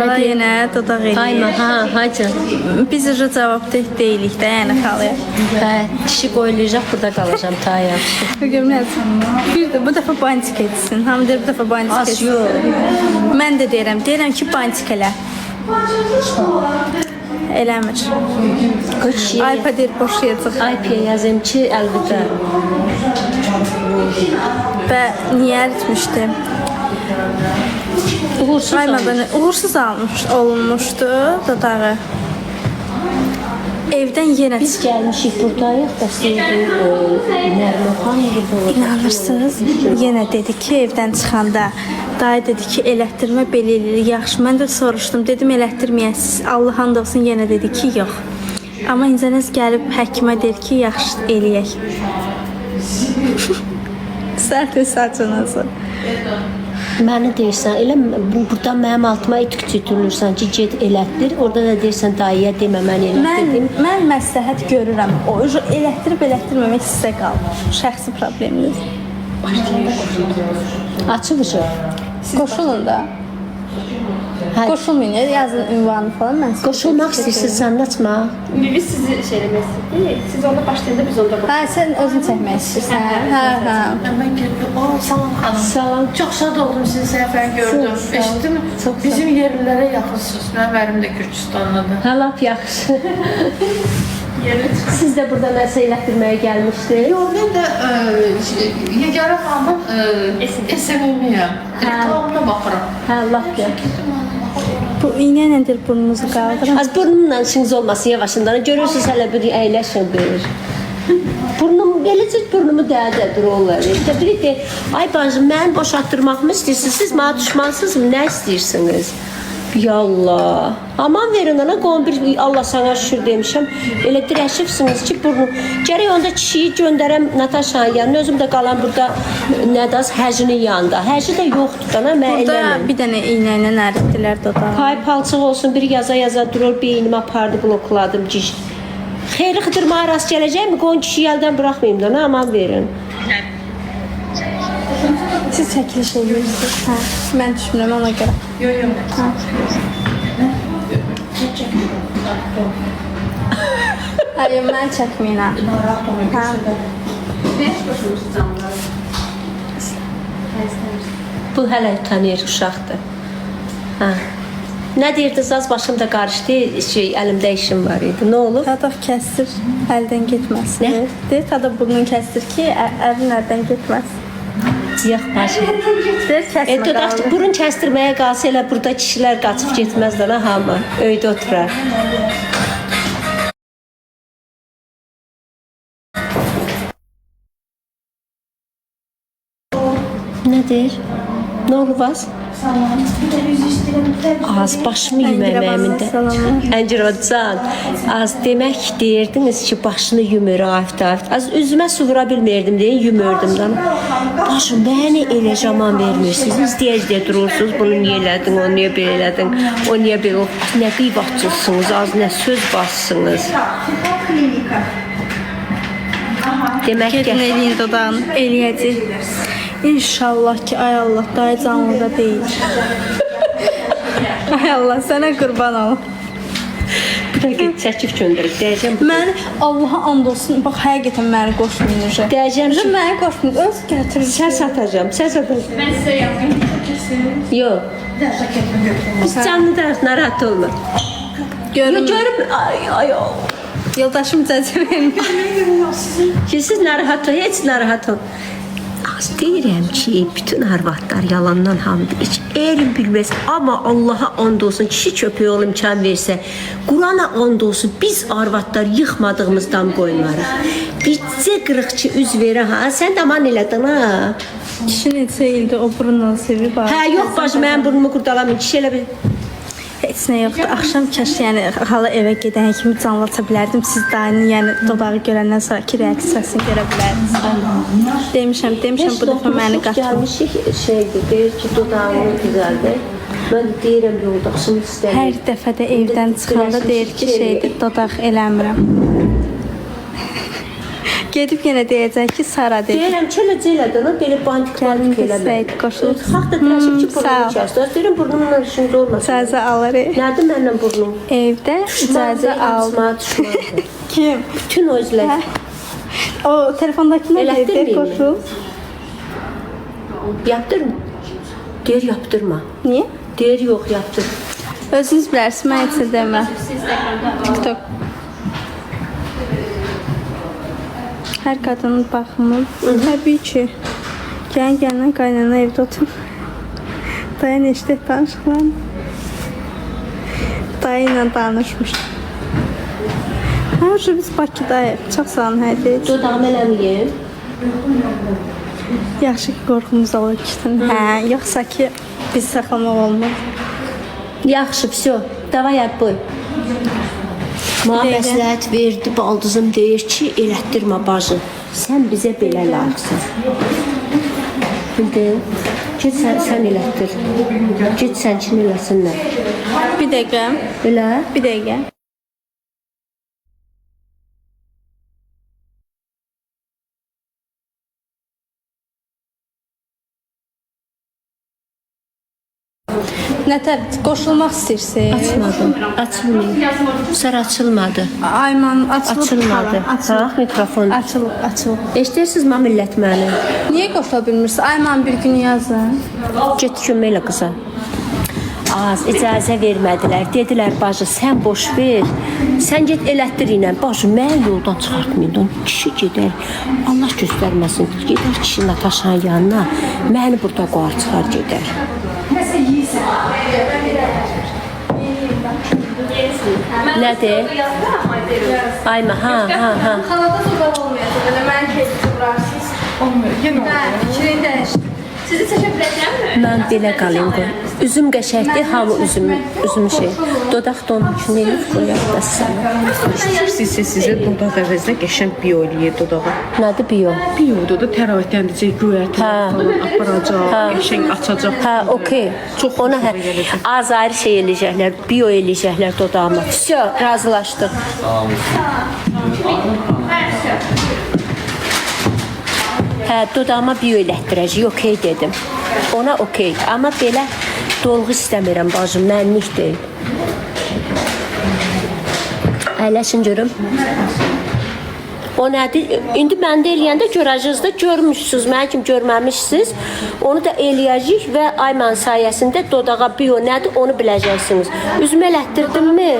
Xala yenə dodaq eləyir. Ha, hacı. Biz də cavab deyilik də, yəni xalaya. Hə, dişi qoyulacaq, burada qalacam ta yaxşı. Görməyəsən. Bir də bu dəfə bantik etsin. Hamı deyir bu dəfə bantik etsin. Yox. Mən də deyirəm ki bantik elə. Eləmir. Aypa deyir boşayacaq. Aypaya yazayım ki, əlvida. Və niyə etmişdi? Uğursuz Uğursuz olunmuşdu dodağı. Evdən yenə Biz gəlmişik buradayıq da Nərmin xanım İnanırsınız, yenə dedi ki, evdən çıxanda dayı dedi ki, elətdirmə belə eləyir, yaxşı. Mən də soruşdum, dedim elətdirməyəsiniz. Allah and olsun yenə dedi ki, yox. Amma incəniz gəlib həkimə deyir ki, yaxşı eləyək. Səhv saçınızı. Məni deyirsən, elə buradan mənim altıma itik cütülürsən ki, get elətdir. Orada da deyirsən, dayıya demə, mən elətdirdim. Mən məsləhət görürəm. O, elətdirib-elətdirməmək sizə qalır. Şəxsi probleminiz. Açılışıq. Qoşulun da. Qoşulmayın, yazın ünvanı falan. Qoşulmaq istəyirsən, sən də açma. Biz sizi şey eləmək istədik. Siz onda başlayanda biz onda Hə, sən özün çəkmək istəyirsən. Hə. Mən gəldim. Salam xanım. Salam. Çox şad oldum sizi səfər gördüm. Eşitdim. Bizim yerlilərə yaxınsınız. Mənim ərim də Gürcüstanlıdır. Hə, lap yaxşı. Siz də burada nəsə elətdirməyə gəlmişdiniz. Yox, mən də Yeganə xanımın SMM-yəm. Reklamına baxıram. Hə, lap yaxşı. Bu iynə nədir burnunuzu qaldırın? Az burnumla işiniz olmasın yavaşından. Görürsünüz hələ bir əyləşin bir. Burnum, eləcək burnumu dədə dururlar. İşte biri de, ay bacım, mən boşaltdırmaqmı istəyirsiniz? Siz mənə düşmansınızmı? Nə istəyirsiniz? Ya Allah. Aman verin ana, qoyun bir Allah sana şükür demişəm. Elə dirəşibsiniz ki, burnu. Gərək onda kişiyi göndərəm Nataşanın yanına. Özüm də qalan burada nədaz həcinin yanında. Həcı də yoxdur da, mən Burada eləməm. bir dənə iynə ilə əritdilər dodağı. Pay palçıq olsun, bir yaza durur, beynimi apardı, blokladım. Xeyri xıdırmağa rast gələcəkmi? Qoyun kişiyi əldən buraxmayayım da, nə aman verin. Siz çəkiliş edirsiniz. Hə, mən düşünürəm ona görə. Yox. Hayır, mən çəkməyinəm. Hə. Bu hələ tanıyır, uşaqdır. Hə. Nə deyirdiniz, az başım da qarışdı, əlimdə işim var idi. Nə olur? Tadaq kəsir, əldən getməsin. Nə? Deyir, tadaq burnun kəsir ki, əlin əldən getməsin. Yox, bacım. Deyir, kəsmə qalır. Burun kəstirməyə qalsa elə burada kişilər qaçıb getməzlər, hamı öydə oturar. Nədir? Nə olur vaz? Az başımı yumamağımın da. Ənciroccan, az demək deyirdiniz ki, başını yumur, afif. Az üzümə su vura bilmirdim deyin, yumurdum da. Başım, bəni elə zaman vermirsiniz. İstəyəcdə durursunuz, bunu niyə elədin, o niyə belə elədin, o niyə belə, nə qıybatçısınız, az nə söz bassınız. Demək Gedin eləyin dodağını, eləyəcək. İnşallah ki, ay Allah, dayı canlıda deyil. Ay Allah, sənə qurban olum. Bura get, çəkib göndərib, deyəcəm. Mən Allaha and olsun, bax, həqiqətən məni qoşmayın uje. Deyəcəm ki, Məni qoşmayın, öz gətirin. sən satacağam, sən satacağam. Mən sizə yapayım. Yox, biz canlıdayıq, narahat olma. Görün, Görüb, ay. yoldaşım cəcə vermir. Siz narahat ol, heç narahat ol. Az deyirəm ki, bütün arvadlar yalandan hamıdır. Heç erim bilməz. Amma Allaha and olsun, kişi köpəyə ol imkan versə, Qurana and olsun, biz arvadlar yıxmadığımızdan qoymarıq. Bircə qırıqçı üz verə, ha? Sən də aman elədin, ha? Kişi neçə ildir o burunla sevib. Hə, yox bacım, mənim burnumu qurdalamayın. Kişi elə bir... Heç nə yoxdur. Axşam kəş, yəni hala evə gedən kimi canlata bilərdim. Siz dayının, yəni dodağı görəndən sonraki reaksiyasını görə bilərdiniz. Demişəm, bu dəfə məni qatın. Gəlmişik şeydir, deyir ki, dodağını güzəldir. Mən deyirəm, yoldaşım istəyir. Hər dəfə də evdən çıxanda deyir ki, şeydir, dodaq eləmirəm. Gedib yenə deyəcək ki, Sara dedi. Deyirəm ki, elə elədi onu, belə bantik Gəlin eləmə. desəydi qoşulub. Xalq da təşkil ki, sağ ol. burnumu kəsdi. Deyirəm, burnumla işiniz olmasın. İcazə alır. Nədir məndən burnum? Evdə icazə aldı. Düşmədi. Kim? Bütün o izlər. O telefondakı nə dedi? Elətdirməyim. Qoşul. Yaptırma. Deyir, yaptırma. Niyə? Deyir, yox, yaptır. Özünüz bilərsiniz, mən heç nə deməm. TikTok. Hər qadının baxımı. Təbii ki. Gələn qaynana evdə otur. Dayan eşitək danışıqlarını. Dayı ilə danışmış. Hər şey biz Bakıdayıq. Çox sağ olun, hər şey. Dodağımı eləməyim. Yaxşı ki, qorxumuz olur ki. Hə, yoxsa ki, biz saxlamaq olmaz. Yaxşı, vəsə. Davay yat boy. Mənə məsləhət verdi, baldızım deyir ki, elətdirmə bacı. Sən bizə belə lazımsan. Bildin? Get sən elətdir. Get sənkin eləsinlər. Bir dəqiqə. Elə? Bir dəqiqə. Nətər qoşulmaq istəyirsən? Açmadım. Açılmıyor. Sər açılmadı. Ayman açılıb. Açılmadı. Açılıb. Ha, mikrofon. Açılıb, açılıb. Eşidirsiniz mi millət məni? Niyə qoşula bilmirsən? Ayman bir gün yazın. Get kömək elə qıza. Az icazə vermədilər. Dedilər, bacı, sən boş ver. Sən get elətdir ilə. Bacı, mən yoldan çıxartmayın. Kişi gedər. Allah göstərməsin. Gedər kişi Nataşanın yanına. Məni burada qoyar çıxar gedər. Nədir? Ayma, ha. Xalada soğuk olmayacaq. Elə mənim keyfim qurarsınız. Olmuyor. Yenə olmuyor. Hə, fikrini dəyişdim. Sizi çəkə biləcəmmi? Mən belə qalayım qoy. Üzüm qəşəngdir, hamı üzüm şey. Dodaq donmuş, nə elif qoyaq da sənə. İstəyirsinizsə sizə dodaq əvəzinə qəşəng bio eləyir dodağa. Nədir bio? Bioda da təravətləndirici güya falan aparacaq, qəşəng açacaq. Hə, okey. Çox Ona hə, xoşuma gələcək. az ayrı şey eləyəcəklər, bio eləyəcəklər dodağıma. Vəsə, razılaşdıq. Hə, dodağıma bio elətdirəcək, okey dedim. Ona okey, amma belə dolğu istəmirəm bacım, mənlik deyil. Əyləşin görüm. O nədir? İndi məndə eləyəndə görəcəksiniz də, görmüşsünüz, mənə kim görməmişsiniz. Onu da eləyəcək və Ayman sayəsində dodağa bio nədir, onu biləcəksiniz. Üzümü elətdirdimmi?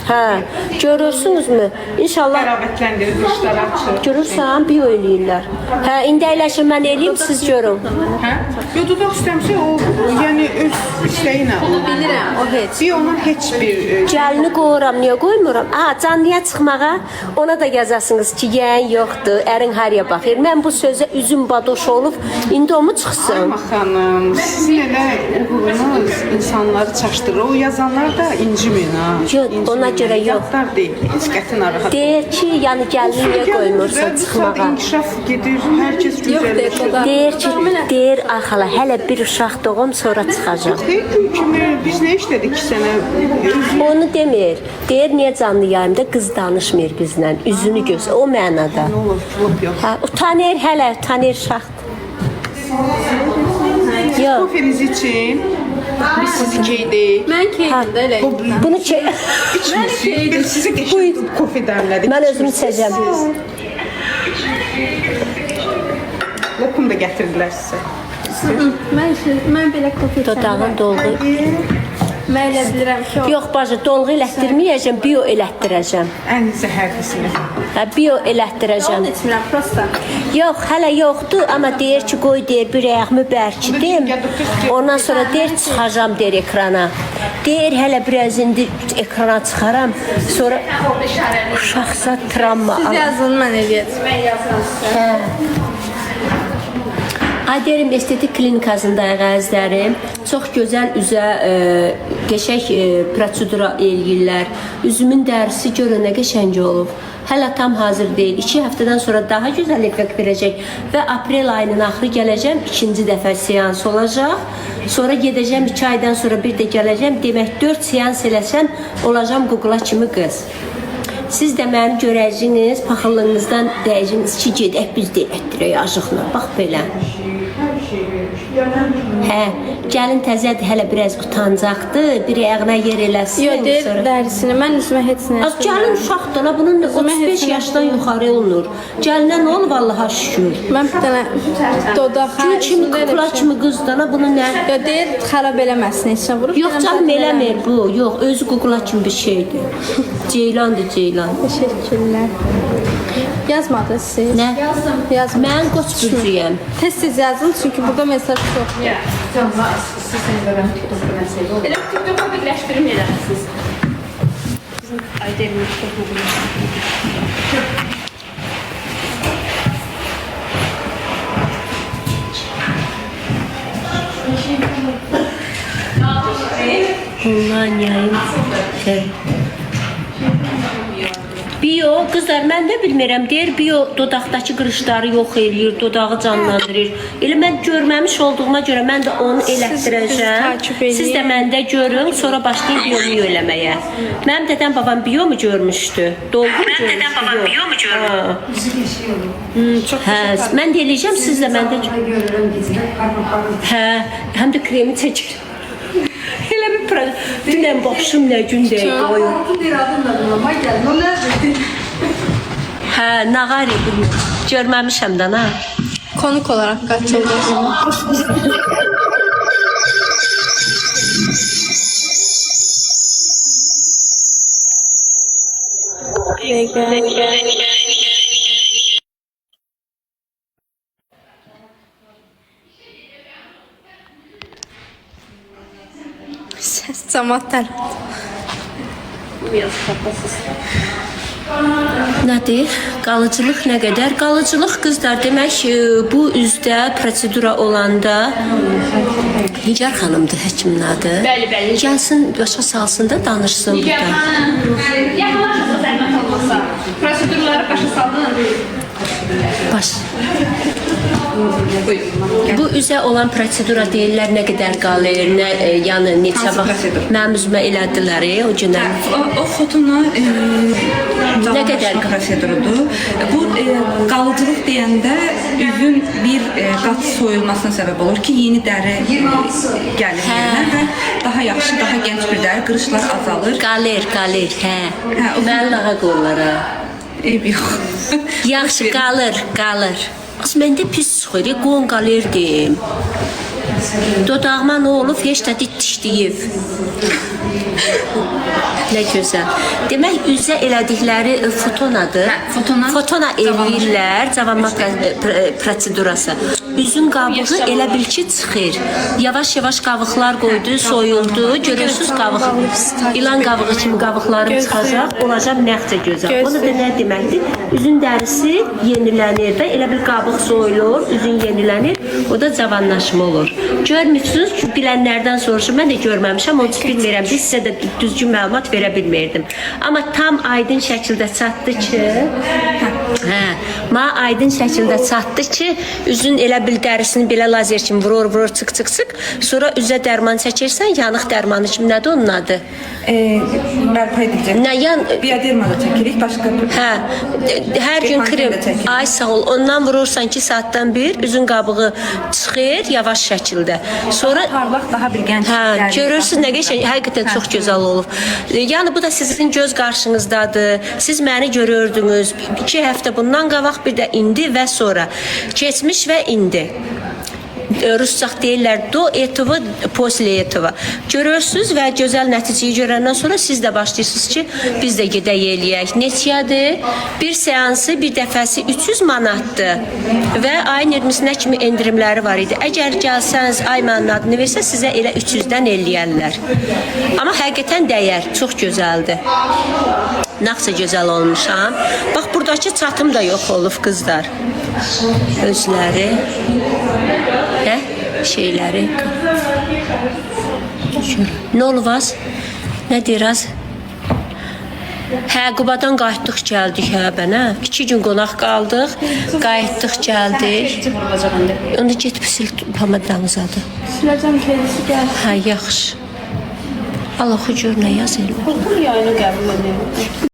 Hə, görürsünüzmü? İnşallah Təravətləndirir, dişlər açır. görürsən, bio eləyirlər. Hə, indi əyləşin, mən eləyim, siz görün. Hə? Yo, dodaq istəmsə o, yəni öz istəyinə o. Bilirəm, o heç. Bionun heç bir Gəlini qoyuram, niyə qoymuram? Canlıya çıxmağa ona da yazasınız ki, yəyin yoxdur, ərin hariyə baxır. Mən bu sözə üzüm badoş olub, indi o mu çıxsın? Ayma xanım, sizin elə uğurunuz insanları çaşdırır. O yazanlar da incimin ha. Yox, ona görə yox. Yadlar deyil, heç qəti narahat. Deyir ki, yəni gəlini niyə qoymursan Bu saat çıxmağa? inkişaf gedir, hər kəs gözəlləşir. Deyir ki, deyir axala, hələ bir uşaq doğum sonra çıxacaq. Deyir kimi, biz nə işlədik ki sənə? Onu demir. Deyir niyə canlı yayımda qız danışmır bizlə, üzünü göz. O mənada. Nə olur, flop yox. Hə, utanır hələ, utanır uşaq. Yox. Kofeniz için biz sizi geydik. Mən keyfimdə elə. Bunu ki İçmişik. Biz sizi qəşəng kofe dəmlədik. mən özüm içəcəm. Lokum da gətirdilər sizə. Mən belə kofe içəm. Dodağın dolğu. Mən elə bilirəm ki, o Yox bacı, dolğu elətdirməyəcəm, bio elətdirəcəm. Ən zəhərlisini. Hə, bio elətdirəcəm. onu içmirəm, prosta. Yox, hələ yoxdur, amma deyir ki, qoy deyir bir ayağımı bərkidim. Ondan sonra deyir çıxacam deyir ekrana. Deyir hələ biraz indi ekrana çıxaram. Sonra uşaqsa travma. Siz yazın, mən eləyəcəm. Mən yazıram sizə. Hə. Aderim estetik klinikasındayıq əzizlərim. Çox gözəl üzə qəşəng prosedura eləyirlər. Üzümün dərisi görün nə qəşəng olub. Hələ tam hazır deyil. 2 həftədən sonra daha gözəl effekt verəcək və aprel ayının axırı gələcəm, ikinci dəfə seans olacaq. Sonra gedəcəm 2 aydan sonra bir də gələcəm. Demək 4 seans eləsəm olacam Qugla kimi qız. Siz də mənim görəcəyiniz, paxıllığınızdan deyəcəyiniz ki, gedək biz də elətdirək acıqla. Bax belə. Hə, gəlin təzədir, hələ biraz utancaqdı, bir ayağına yer eləsin. Yox, deyir dərisini, mən üzümə heç nə Az gəlin uşaqdır, la, bunun 35 yaşdan yuxarı olunur. Gəlinə nə olub Allaha şükür. Mən bir dənə dodaq Gül kimi, kukla kimi qızdan, bunun nə? Yox, deyir xarab eləməsin, heç nə vurub. Yox canım, eləmir bu, yox, özü kukla kimi bir şeydir. Ceylandır, ceylan. Təşəkkürlər. Yazmadınız siz? Nə? Yazmadım. Mən qoç bürcüyəm. Tez-tez yazın, çünki burada mesaj çox. Elə TikTok-a birləşdirim eləmişsiniz. Ayda evimiz Aman yayım. Bio, qızlar, mən də bilmirəm, deyir, bio dodaqdakı qırışları yox eləyir, dodağı canlandırır. Elə mən görməmiş olduğuma görə mən də onu elətdirəcəm. Siz də məndə görün, sonra başlayın biomu eləməyə. Mənim dədəm babam bio mu görmüşdü? Dolğun görmüşdü. Mənim dədəm babam bio mu görmüşdü? Hə, mən də eləyəcəm, siz də məndə görün. Hə, həm də kremi çəkir. Elə bir proqram. Dünən başım nə gün deyil. Hə, nağar edim. Görməmişəm də, nə? Konuk olaraq qaçıldı. Səs cəmaatlar. Nədir? Qalıcılıq nə qədər? Qalıcılıq qızlar demək bu üzdə prosedura olanda Nigar xanımdır həkimin adı. Bəli. Gəlsin, başa salsın da danışsın burada. Yaxınlaşın zəhmət olmasa. Prosedurları başa salın. Baş. Bu üzə olan prosedura deyirlər nə qədər qalır, nə yəni neçə vaxt mənim üzümə elədilər o günə. O fotona Nə qədər prosedurudur. Bu qalıcılıq deyəndə üzün bir qat soyulmasına səbəb olur ki, yeni dəri gəlir yerinə və daha yaxşı, daha gənc bir dəri, qırışlar azalır. Qalır, hə. Mən lağa qollara. Eyb yox. Yaxşı, qalır. Az məndə pis çıxır, qon qalırdım. Dodağıma nə olub, heç də dişləyib. Nə gözəl. Demək, üzə elədikləri fotonadır. Fotona eləyirlər, cavanma prosedurası. Üzün qabığı elə bil ki, çıxır. Yavaş-yavaş qabıqlar qoydu, soyuldu. Görürsünüz qabıq. İlan qabığı kimi qabıqlarım çıxacaq, olacaq nəxcə gözəl. Onu da nə deməkdir? Üzün dərisi yenilənir də, elə bil qabıq soyulur, üzün yenilənir. O da cavanlaşma olur. Görmürsünüz ki, bilənlərdən soruşum. Mən də görməmişəm, onu bilmirəm. Biz sizə də düzgün məlumat verə bilmirdim. Amma tam aydın şəkildə çatdı ki, aydın şəkildə çatdı ki, üzün elə bil dərisini belə lazer kimi vurur, çık. Sonra üzə dərman çəkirsən, yanıq dərmanı kimi, nədir onun adı? Bərpa edəcək. Bioderma da çəkirik, başqa bir. Hər gün krem. Ay sağ ol. Ondan vurursan 2 saatdan bir, üzün qabığı çıxır yavaş şəkildə. Sonra parlaq daha bir gənc. Görürsünüz nə qəşəng, həqiqətən çox gözəl olub. Yəni bu da sizin göz qarşınızdadır. Siz məni görürdünüz. 2 həftə bundan qabaq, bir də indi və sonra. Keçmiş və indi. Ruscaq deyirlər do этого, после этого. Görürsünüz və gözəl nəticəyi görəndən sonra siz də başlayırsınız ki, biz də gedək eləyək. Neçədir? Bir seansı, bir dəfəsi 300 manatdır və ayın 20-sinə kimi endirimləri var idi. Əgər gəlsəniz, ay mənim adını versə, sizə elə 300-dən eləyərlər. Amma həqiqətən dəyər, çox gözəldir. Nəqsə gözəl olmuşam. Bax, buradakı çatım da yox olub, qızlar. Özləri. Şeyləri. Nə olub az? Nə deyir az? Qubadan qayıtdıq, gəldik bənə. 2 gün qonaq qaldıq, qayıtdıq, gəldik. Onda getib sil pomadamızadı. Siləcəm kedisi gəl. Yaxşı. Allah gör nə yazır. Okul yayını qəbul edir.